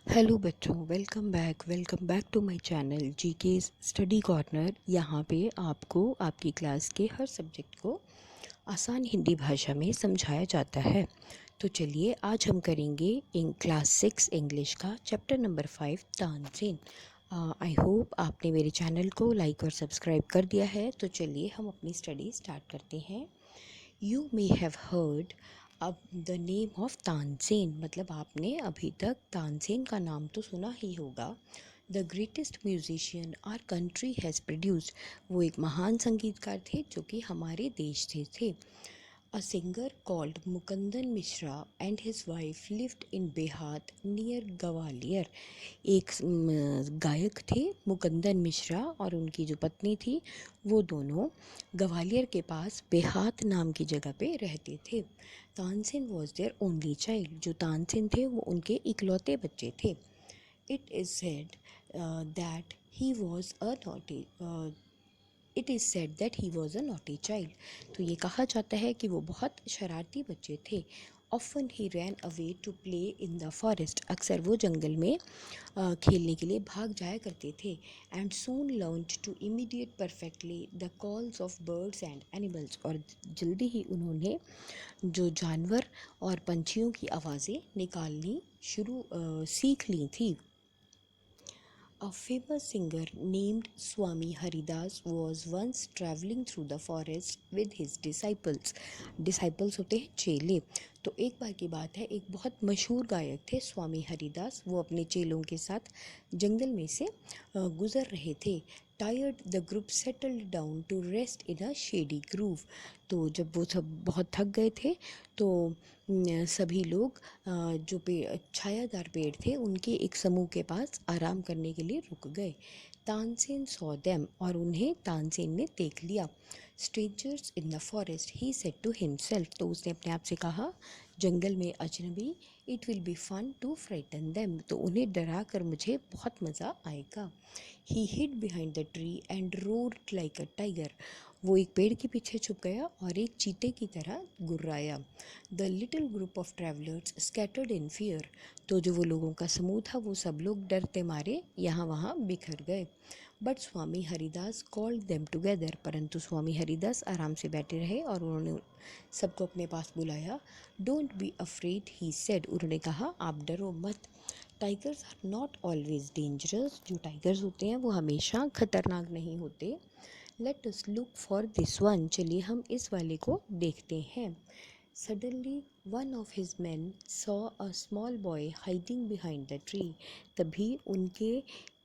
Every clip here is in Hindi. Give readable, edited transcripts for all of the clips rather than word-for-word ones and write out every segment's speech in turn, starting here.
हेलो बच्चों, welcome back to my channel GK study corner. यहाँ पे आपको आपकी क्लास के हर सब्जेक्ट को आसान हिंदी भाषा में समझाया जाता है। तो चलिए आज हम करेंगे क्लास 6 इंग्लिश का chapter number 5 Tansen. I hope आपने मेरे चैनल को लाइक और सब्सक्राइब कर दिया है। तो चलिए हम अपनी स्टडी स्टार्ट करते हैं। यू मे हैव हर्ड अब द नेम ऑफ तानसेन, मतलब आपने अभी तक तानसेन का नाम तो सुना ही होगा। The greatest musician our country has produced, वो एक महान संगीतकार थे जो कि हमारे देश से थे। A singer called मुकंदन Mishra and his wife lived in बेहात near Gwalior. एक गायक थे मुकंदन मिश्रा और उनकी जो पत्नी थी वो दोनों ग्वालियर के पास बेहात नाम की जगह पे रहते थे। Tansen was their only child, जो तानसेन थे वो उनके इकलौते बच्चे थे। It is said that he was a naughty it is said that he was a naughty child. तो ये कहा जाता है कि वो बहुत शरारती बच्चे थे। Often he ran away to play in the forest, अक्सर वो जंगल में खेलने के लिए भाग जाया करते थे। And soon learn to immediate perfectly the calls of birds and animals, और जल्दी ही उन्होंने जो जानवर और पंछियों की आवाज़ें निकालनी सीख ली थी। A famous singer named Swami Haridas was once traveling through the forest with his disciples. Disciples होते हैं चेले। तो एक बार की बात है, एक बहुत मशहूर गायक थे स्वामी हरिदास, वो अपने चेलों के साथ जंगल में से गुजर रहे थे। Tired the group settled down to rest in a shady grove. तो जब वो सब बहुत थक गए थे तो सभी लोग जो छायादार पेड़ थे उनके एक समूह के पास आराम करने के लिए रुक गए। तानसेन सॉ देम, और उन्हें तानसेन ने देख लिया। Strangers in the forest he said to himself, तो उसने अपने आप से कहा जंगल में अजनबी, it will be fun to frighten them, तो उन्हें डरा कर मुझे बहुत मज़ा आएगा। He hid behind the tree and roared like a tiger, वो एक पेड़ के पीछे छुप गया और एक चीते की तरह गुर्राया। The little group of travellers scattered in fear, तो जो वो लोगों का समूह था वो सब लोग डरते मारे यहाँ वहाँ बिखर गए। But Swami Haridas called them together, परंतु स्वामी हरिदास आराम से बैठे रहे और उन्होंने सबको अपने पास बुलाया। Don't be afraid he said, उन्होंने कहा आप डरो मत। Tigers are not always dangerous, जो टाइगर्स होते हैं वो हमेशा खतरनाक नहीं होते। Let us look for this one, चलिए हम इस वाले को देखते हैं। Suddenly one of his man saw a small boy hiding behind the tree, तभी उनके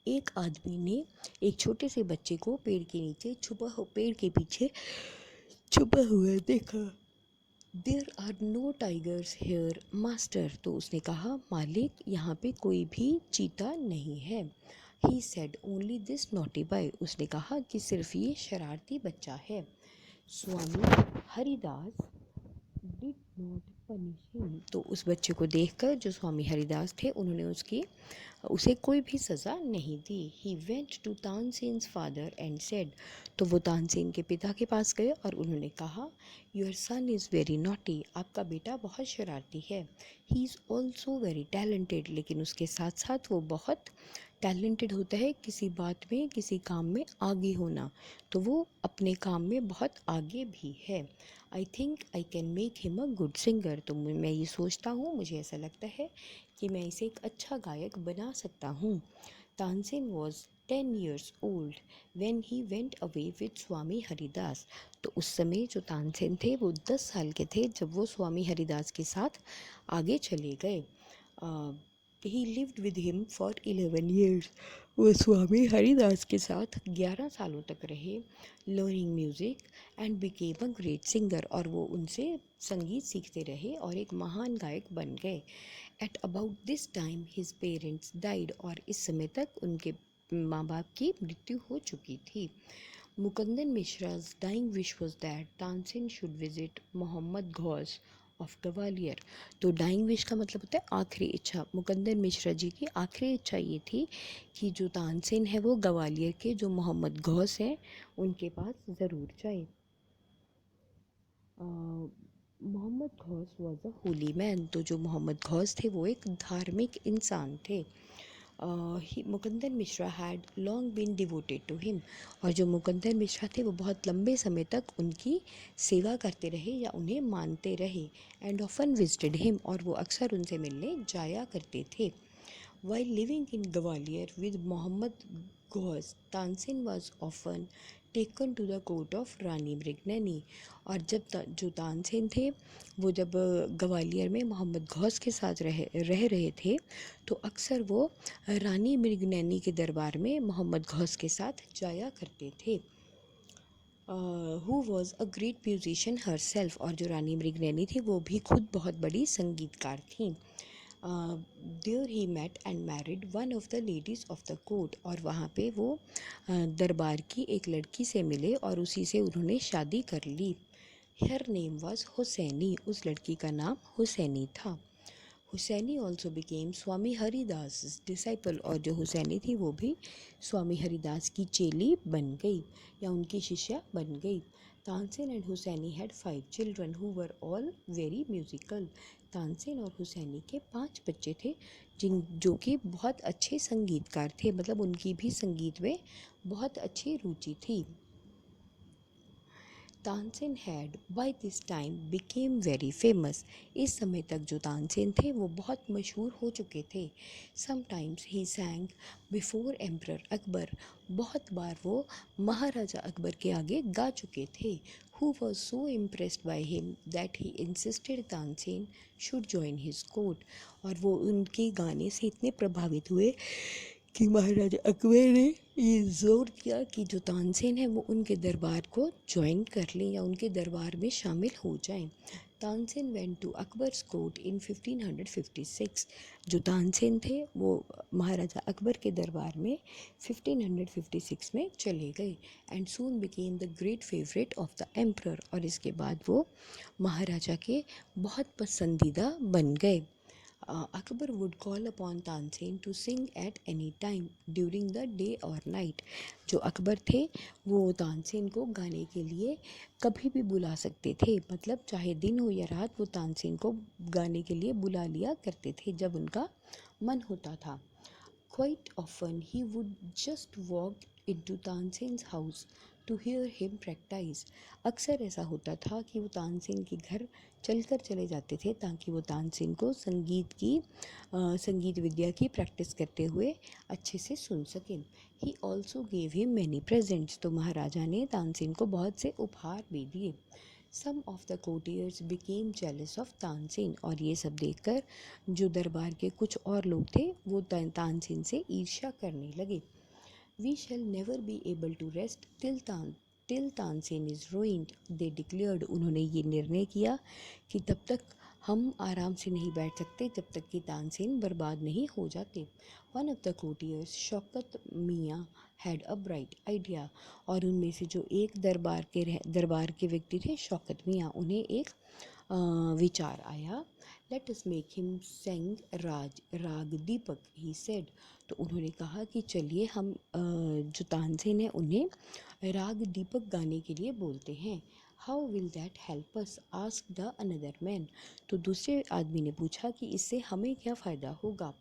एक आदमी ने एक छोटे से बच्चे को पेड़ के नीचे पेड़ के पीछे छुपा हुआ देखा। There are no tigers here master, तो उसने कहा मालिक यहाँ पे कोई भी चीता नहीं है। He said only this naughty boy, उसने कहा कि सिर्फ ये शरारती बच्चा है। Swami Haridas did not punish him, तो उस बच्चे को देखकर जो स्वामी हरिदास थे उन्होंने उसे कोई भी सज़ा नहीं दी। He went to Tansen's father and said, तो वो तानसेन के पिता के पास गए और उन्होंने कहा your son is very naughty, आपका बेटा बहुत शरारती है। He is also very talented, लेकिन उसके साथ साथ वो बहुत टैलेंटेड होता है किसी बात में, किसी काम में आगे होना, तो वो अपने काम में बहुत आगे भी है। I think I can make him a good singer, तो मैं ये सोचता हूँ, मुझे ऐसा लगता है कि मैं इसे एक अच्छा गायक बना सकता हूँ। Tansen was 10 years old when he went away with स्वामी हरिदास, तो उस समय जो तानसेन थे वो 10 साल के थे जब वो स्वामी हरिदास के साथ आगे चले गए। ही lived with him for 11 years, वो स्वामी हरिदास के साथ 11 सालों तक रहे। Learning music and became a great singer, और वो उनसे संगीत सीखते रहे और एक महान गायक बन गए। At about this time his parents died, और इस समय तक उनके माँ बाप की मृत्यु हो चुकी थी। Mukundan Mishra's dying wish was that Tansen should visit Mohammad Ghaus of Gwalior, तो डाइंग विश का मतलब होता है आखिरी इच्छा। मुकंदन मिश्रा जी की आखिरी इच्छा ये थी कि जो तानसेन है वो ग्वालियर के जो मोहम्मद गौस हैं उनके पास ज़रूर जाए। Mohammad Ghaus was a holy man. तो जो मोहम्मद गौस थे वो एक धार्मिक इंसान थे। Mukandar Mishra had long been devoted to him. और जो मुकंदर मिश्रा थे वो बहुत लंबे समय तक उनकी सेवा करते रहे या उन्हें मानते रहे। एंड ऑफन विजिटेड हिम, और वो अक्सर उनसे मिलने जाया करते थे। While living in Gwalior with Muhammad Ghaus, Tansen was often taken to the court of रानी मृगनयनी। और जो तानसेन थे वो जब ग्वालियर में मोहम्मद गौस के साथ रह रहे थे तो अक्सर वो रानी मृगनयनी के दरबार में मोहम्मद गौस के साथ जाया करते थे। Who was a great musician her self. और जो रानी मृगनयनी थी वो भी खुद बहुत बड़ी संगीतकार थी। There he met and married one of the ladies of the court. और वहाँ पे वो दरबार की एक लड़की से मिले और उसी से उन्होंने शादी कर ली। Her name was Husaini. उस लड़की का नाम हुसैनी था। Husaini also became Swami Haridas disciple. और जो हुसैनी थी वो भी स्वामी हरिदास की चेली बन गई या उनकी शिष्या बन गई। Tansen and Husaini had 5 children who were all very musical. Tansen और हुसैनी के 5 बच्चे थे जो कि बहुत अच्छे संगीतकार थे, मतलब उनकी भी संगीत में बहुत अच्छी रुचि थी। Tansen had by this time became very famous. इस समय तक जो तानसेन थे वो बहुत मशहूर हो चुके थे। Sometimes he सैंग before emperor Akbar. बहुत बार वो महाराजा अकबर के आगे गा चुके थे। Who was so impressed by him that he insisted Tansen should join his court. और वो उनके गाने से इतने प्रभावित हुए कि महाराजा अकबर ने ये ज़ोर दिया कि जो तानसेन है वो उनके दरबार को ज्वाइन कर लें या उनके दरबार में शामिल हो जाएं। Tansen went to Akbar's court in 1556। जो तानसेन थे वो महाराजा अकबर के दरबार में 1556 में चले गए। And soon became the great favourite of the emperor. और इसके बाद वो महाराजा के बहुत पसंदीदा बन गए। Akbar would call upon Tansen to sing at any time during the day or night। जो अकबर थे वो तानसेन को गाने के लिए कभी भी बुला सकते थे, मतलब चाहे दिन हो या रात वो तानसेन को गाने के लिए बुला लिया करते थे जब उनका मन होता था। Quite often he would just walk into Tansen's house to hear him practice। अक्सर ऐसा होता था कि वो तानसेन के घर चलकर चले जाते थे ताकि वो तानसेन को संगीत विद्या की प्रैक्टिस करते हुए अच्छे से सुन सकें। He also gave him many presents. तो महाराजा ने तानसेन को बहुत से उपहार भी दिए। Some of the courtiers became jealous of Tansen. और ये सब देखकर जो दरबार के कुछ और लोग थे वो तानसेन से ईर्ष्या करने लगे। We shall never be able to rest till Tansen is ruined, they declared. उन्होंने ये निर्णय किया कि तब तक हम आराम से नहीं बैठ सकते जब तक कि तानसेन बर्बाद नहीं हो जाते। One of the courtiers Shaukat मियाँ हैड अ ब्राइट आइडिया। और उनमें से जो एक दरबार के व्यक्ति थे शौकत मियाँ, उन्हें एक विचार आया। Let us make him Seng राग दीपक, ही सेड। तो उन्होंने कहा कि चलिए हम जो तानसेन है उन्हें राग दीपक गाने के लिए बोलते हैं। How will that help us, ask the another man. तो दूसरे आदमी ने पूछा कि इससे हमें क्या फ़ायदा होगा।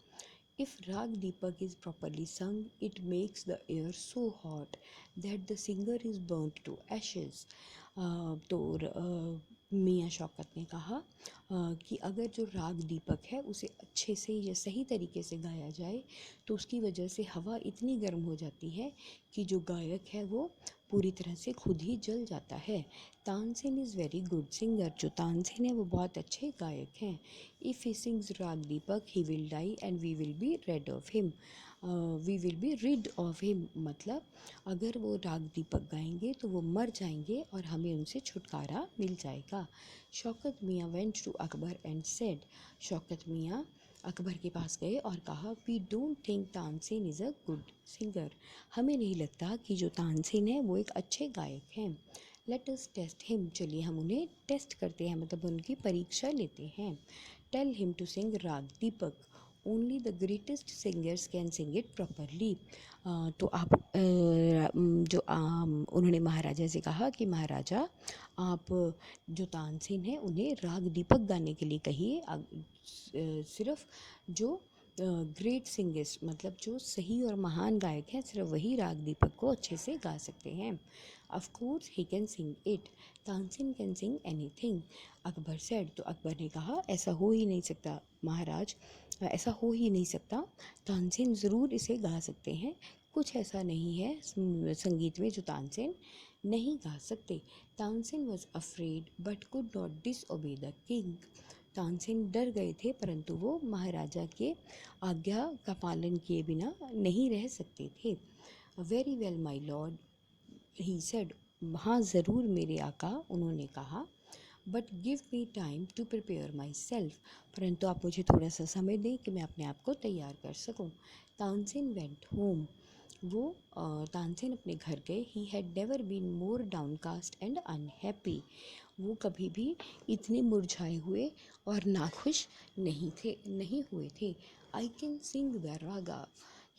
If Rag Deepak is properly sung, it makes the air so hot that the singer is burnt to ashes। तो मियाँ शौकत ने कहा कि अगर जो राग दीपक है उसे अच्छे से या सही तरीके से गाया जाए तो उसकी वजह से हवा इतनी गर्म हो जाती है कि जो गायक है वो पूरी तरह से खुद ही जल जाता है। Tansen is very good singer. जो तानसेन है वो बहुत अच्छे गायक हैं। If he sings raag Deepak he will die and we will be rid of him. मतलब अगर वो राग दीपक गाएंगे तो वो मर जाएंगे और हमें उनसे छुटकारा मिल जाएगा। Shaukat Miyan went to Akbar and said. Shaukat Miyan Akbar के पास गए और कहा we don't think Tansen is a good singer. हमें नहीं लगता कि जो तानसेन है वो एक अच्छे गायक हैं। Let us test him. चलिए हम उन्हें टेस्ट करते हैं, मतलब उनकी परीक्षा लेते हैं। Tell him to sing raag Deepak only the greatest singers can sing it properly. तो आप उन्होंने महाराजा से कहा कि महाराजा, आप जो तानसेन है उन्हें राग दीपक गाने के लिए कहिए। सिर्फ जो ग्रेट सिंगर्स, मतलब जो सही और महान गायक हैं, सिर्फ वही राग दीपक को अच्छे से गा सकते हैं। Of course he can sing it, Tansen can sing anything, Akbar said. तो अकबर ने कहा, ऐसा हो ही नहीं सकता महाराज, ऐसा हो ही नहीं सकता, तानसेन ज़रूर इसे गा सकते हैं। कुछ ऐसा नहीं है संगीत में जो तानसेन नहीं गा सकते। Tansen was afraid but could not disobey the king. Tansen डर गए थे परंतु वो महाराजा के आज्ञा का पालन किए बिना नहीं रह सकते थे। Very well my lord, he said. हाँ ज़रूर मेरे आका, उन्होंने कहा। But give me time to prepare myself, परंतु आप मुझे थोड़ा सा समय दें कि मैं अपने आप को तैयार कर सकूं। तानसेन वेंट होम, वो तानसेन अपने घर गए। He had never been more downcast and unhappy, वो कभी भी इतने मुरझाए हुए और नाखुश नहीं हुए थे। I can sing the Raga,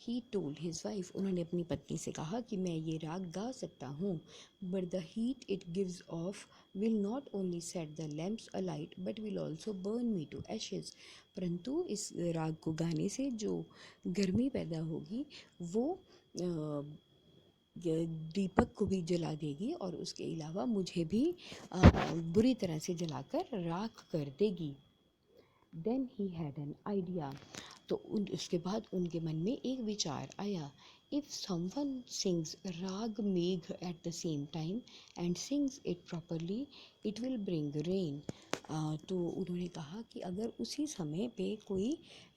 he told his wife, उन्होंने अपनी पत्नी से कहा कि मैं ये राग गा सकता हूँ। But the heat it gives off will not only set the lamps alight but will also burn me to ashes, परंतु इस राग को गाने से जो गर्मी पैदा होगी वो दीपक को भी जला देगी और उसके अलावा मुझे भी बुरी तरह से जलाकर राख कर देगी। Then he had an idea, तो उसके बाद उनके मन में एक विचार आया। इफ़ समवन सिंग्स राग मेघ at the same time and sings it properly it will bring rain. तो उन्होंने कहा कि अगर उसी समय पे कोई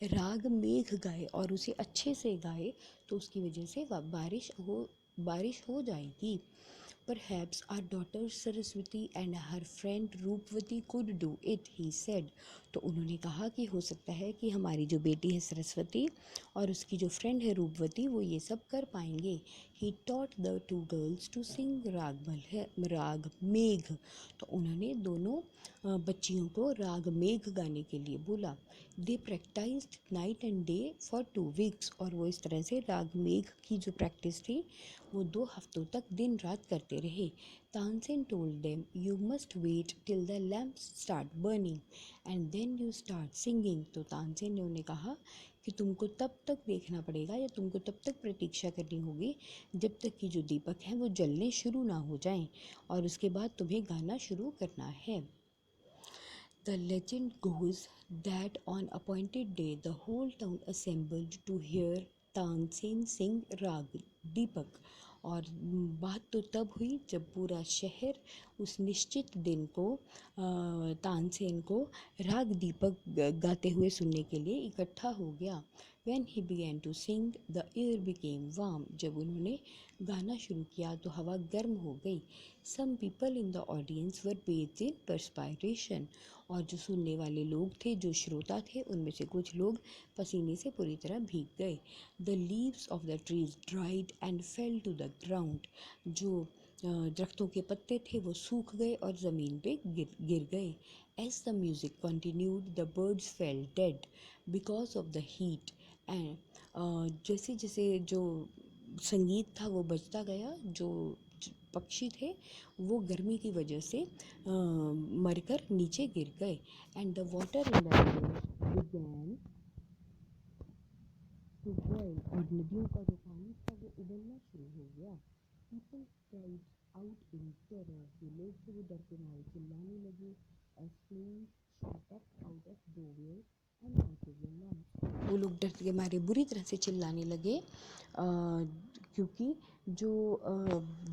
राग मेघ गाए और उसे अच्छे से गाए तो उसकी वजह से बारिश हो जाएगी। Perhaps our daughter Saraswati and her friend Roopwati could do it, he said. तो उन्होंने कहा कि हो सकता है कि हमारी जो बेटी है सरस्वती और उसकी जो फ्रेंड है रूपवती वो ये सब कर पाएंगे। He taught the two girls to sing राग मेघ, तो उन्होंने दोनों बच्चियों को राग मेघ गाने के लिए बोला। They practiced night and day for 2 weeks, और वो इस तरह से राग मेघ की जो प्रैक्टिस थी वो 2 हफ्तों तक दिन रात करते रहे। Tansen told them, you must wait till the lamps start burning and then you start singing. तो तानसेन ने उन्हें कहा कि तुमको तब तक देखना पड़ेगा या तुमको तब तक प्रतीक्षा करनी होगी जब तक कि जो दीपक हैं वो जलने शुरू ना हो जाएं, और उसके बाद तुम्हें गाना शुरू करना है। The legend goes that on appointed day the whole town assembled to hear Tansen Singh राग दीपक। और बात तो तब हुई जब पूरा शहर उस निश्चित दिन को तानसेन को राग दीपक गाते हुए सुनने के लिए इकट्ठा हो गया। When he began to sing, the air became warm. जब उन्होंने गाना शुरू किया तो हवा गर्म हो गई। Some people in the audience were bathed in perspiration. और जो सुनने वाले लोग थे, जो श्रोता थे, उनमें से कुछ लोग पसीने से पूरी तरह भीग गए। The leaves of the trees dried and fell to the ground. जो दरख्तों के पत्ते थे वो सूख गए और ज़मीन पे गिर गए। As the music continued, the birds fell dead because of the heat. And जैसे जैसे जो संगीत था वो बजता गया, जो पक्षी थे वो गर्मी की वजह से मरकर नीचे गिर गए। And the water in the began to boil, और नदियों का जो पानी था वो उबलना शुरू हो गया। People cried out in terror, जो लोग थे वो डर के मारे चिल्लाने लगे। As flames shot up out of nowhere and lighted the lamps, वो लोग डर के मारे बुरी तरह से चिल्लाने लगे क्योंकि जो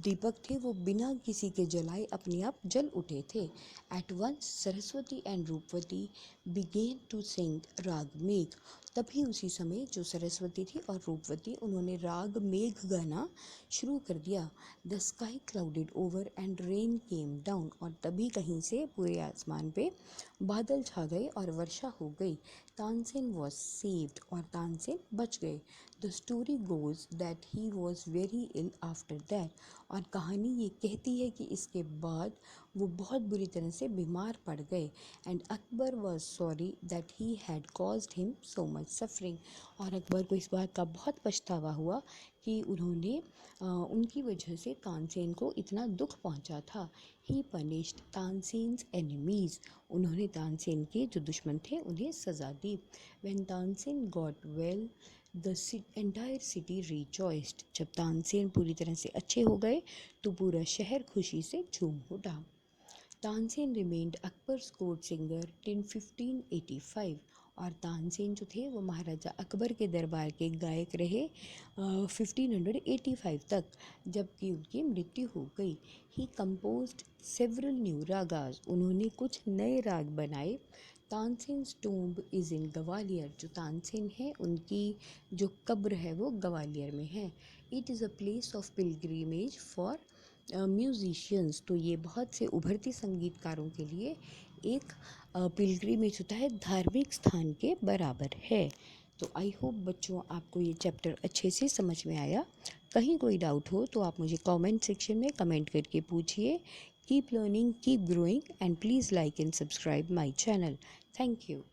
दीपक थे वो बिना किसी के जलाए अपने आप जल उठे थे। At once Saraswati and Rupvati began to sing raag Megh, तभी उसी समय जो सरस्वती थी और रूपवती उन्होंने राग मेघ गाना शुरू कर दिया। The sky clouded over and rain came down, और तभी कहीं से पूरे आसमान पे बादल छा गए और वर्षा हो गई। तानसेन वॉज सेव्ड, और तानसेन बच गए। The story goes that he was very ill after that, और कहानी ये कहती है कि इसके बाद वो बहुत बुरी तरह से बीमार पड़ गए। And Akbar was sorry that he had caused him so much suffering, और अकबर को इस बात का बहुत पछतावा हुआ कि उन्होंने उनकी वजह से तानसेन को इतना दुख पहुंचा था। ही पनिश्ड तानसेन्स एनिमीज़, उन्होंने तानसेन के जो दुश्मन थे उन्हें सज़ा दी। When Tansen got well the entire city rejoiced, जब तानसेन पूरी तरह से अच्छे हो गए तो पूरा शहर खुशी से झूम उठा। Tansen remained Akbar's court singer till 1585, और तानसेन जो थे वो महाराजा अकबर के दरबार के गायक रहे 1585 तक, जबकि उनकी मृत्यु हो गई। ही कंपोज्ड सेवरल न्यू रागाज, उन्होंने कुछ नए राग बनाए। Tansen's tomb is in Gwalior, जो तानसेन है उनकी जो कब्र है वो ग्वालियर में है। It is a place of pilgrimage for musicians, तो ये बहुत से उभरते संगीतकारों के लिए एक पिलग्रिमेज होता है, धार्मिक स्थान के बराबर है। तो आई होप बच्चों आपको ये चैप्टर अच्छे से समझ में आया। कहीं कोई डाउट हो तो आप मुझे कमेंट सेक्शन में कमेंट करके पूछिए। Keep learning, keep growing, and please like and subscribe my channel. Thank you.